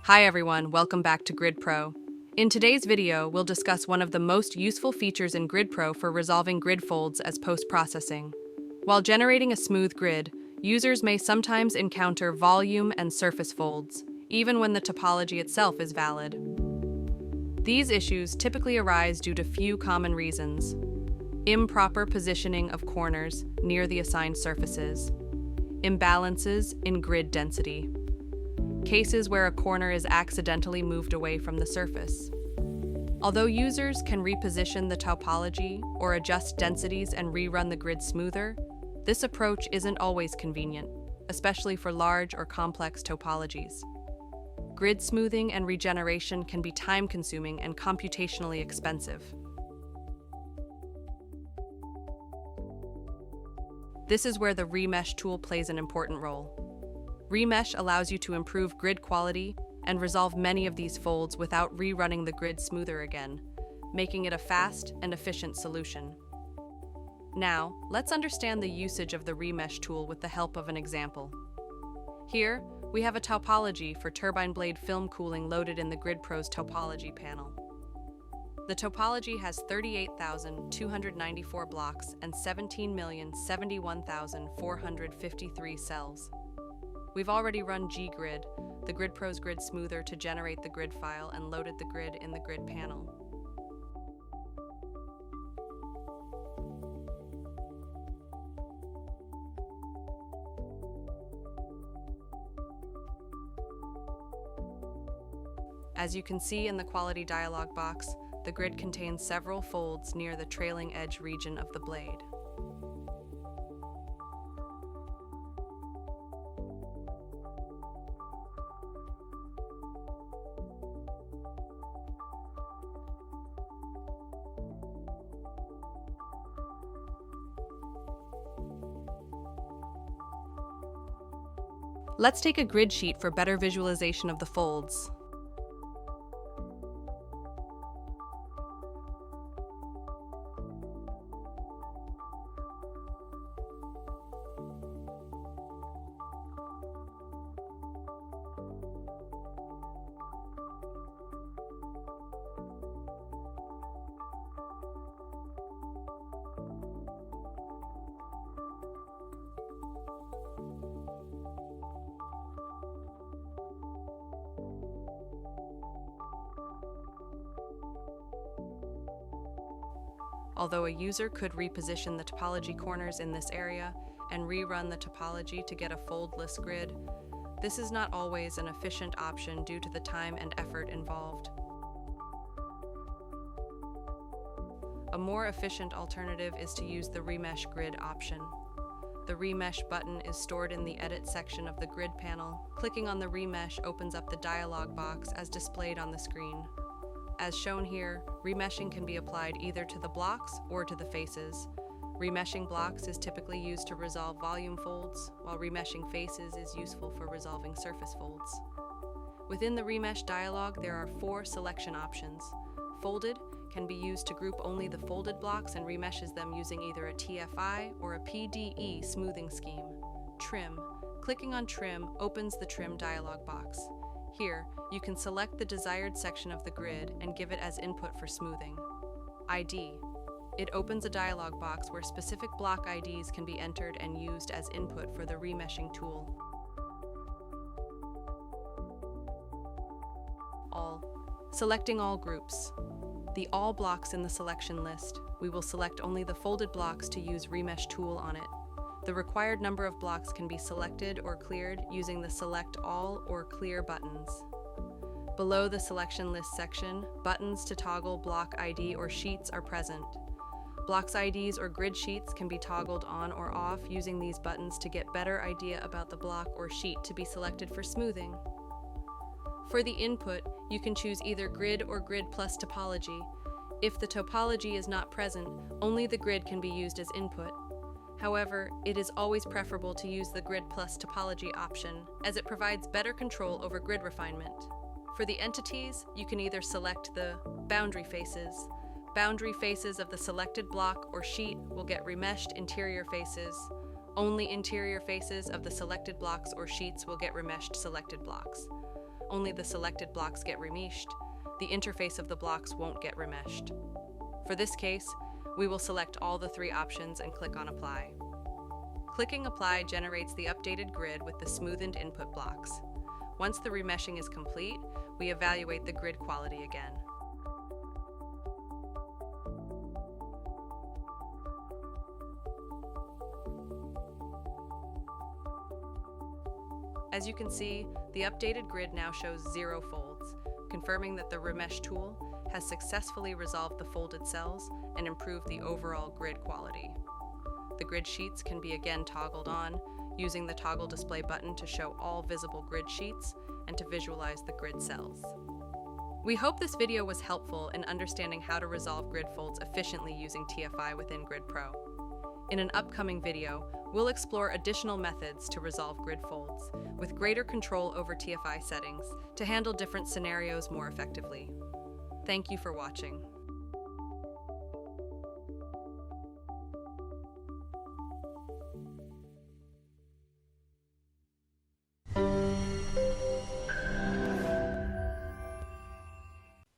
Hi everyone, welcome back to GridPro. In today's video, we'll discuss one of the most useful features in GridPro for resolving grid folds as post-processing. While generating a smooth grid, users may sometimes encounter volume and surface folds, even when the topology itself is valid. These issues typically arise due to few common reasons: improper positioning of corners near the assigned surfaces, imbalances in grid density, cases where a corner is accidentally moved away from the surface. Although users can reposition the topology or adjust densities and rerun the grid smoother, this approach isn't always convenient, especially for large or complex topologies. Grid smoothing and regeneration can be time-consuming and computationally expensive. This is where the Remesh tool plays an important role. Remesh allows you to improve grid quality and resolve many of these folds without rerunning the grid smoother again, making it a fast and efficient solution. Now, let's understand the usage of the Remesh tool with the help of an example. Here, we have a topology for turbine-blade film cooling loaded in the GridPro's topology panel. The topology has 38,294 blocks and 17,071,453 cells. We've already run Grid, the GridPro's grid smoother, to generate the grid file and loaded the grid in the grid panel. As you can see in the quality dialog box, the grid contains several folds near the trailing edge region of the blade. Let's take a grid sheet for better visualization of the folds. Although a user could reposition the topology corners in this area and rerun the topology to get a foldless grid, this is not always an efficient option due to the time and effort involved. A more efficient alternative is to use the Remesh grid option. The Remesh button is stored in the Edit section of the grid panel. Clicking on the Remesh opens up the dialog box as displayed on the screen. As shown here, remeshing can be applied either to the blocks or to the faces. Remeshing blocks is typically used to resolve volume folds, while remeshing faces is useful for resolving surface folds. Within the Remesh dialog, there are 4 selection options. Folded can be used to group only the folded blocks and remeshes them using either a TFI or a PDE smoothing scheme. Trim. Clicking on Trim opens the Trim dialog box. Here, you can select the desired section of the grid and give it as input for smoothing. ID. It opens a dialog box where specific block IDs can be entered and used as input for the remeshing tool. All. Selecting all groups. The all blocks in the selection list, we will select only the folded blocks to use Remesh tool on it. The required number of blocks can be selected or cleared using the Select All or Clear buttons. Below the selection list section, buttons to toggle block ID or sheets are present. Blocks IDs or grid sheets can be toggled on or off using these buttons to get better idea about the block or sheet to be selected for smoothing. For the input, you can choose either grid or grid plus topology. If the topology is not present, only the grid can be used as input. However, it is always preferable to use the Grid Plus topology option, as it provides better control over grid refinement. For the entities, you can either select the boundary faces. Boundary faces of the selected block or sheet will get remeshed interior faces. Only interior faces of the selected blocks or sheets will get remeshed selected blocks. only the selected blocks get remeshed. The interface of the blocks won't get remeshed. For this case, we will select all the 3 options and click on Apply. Clicking Apply generates the updated grid with the smoothened input blocks. Once the remeshing is complete, we evaluate the grid quality again. As you can see, the updated grid now shows 0 folds, confirming that the remesh tool has successfully resolved the folded cells and improved the overall grid quality. The grid sheets can be again toggled on, using the toggle display button to show all visible grid sheets and to visualize the grid cells. We hope this video was helpful in understanding how to resolve grid folds efficiently using TFI within GridPro. In an upcoming video, we'll explore additional methods to resolve grid folds, with greater control over TFI settings to handle different scenarios more effectively. Thank you for watching.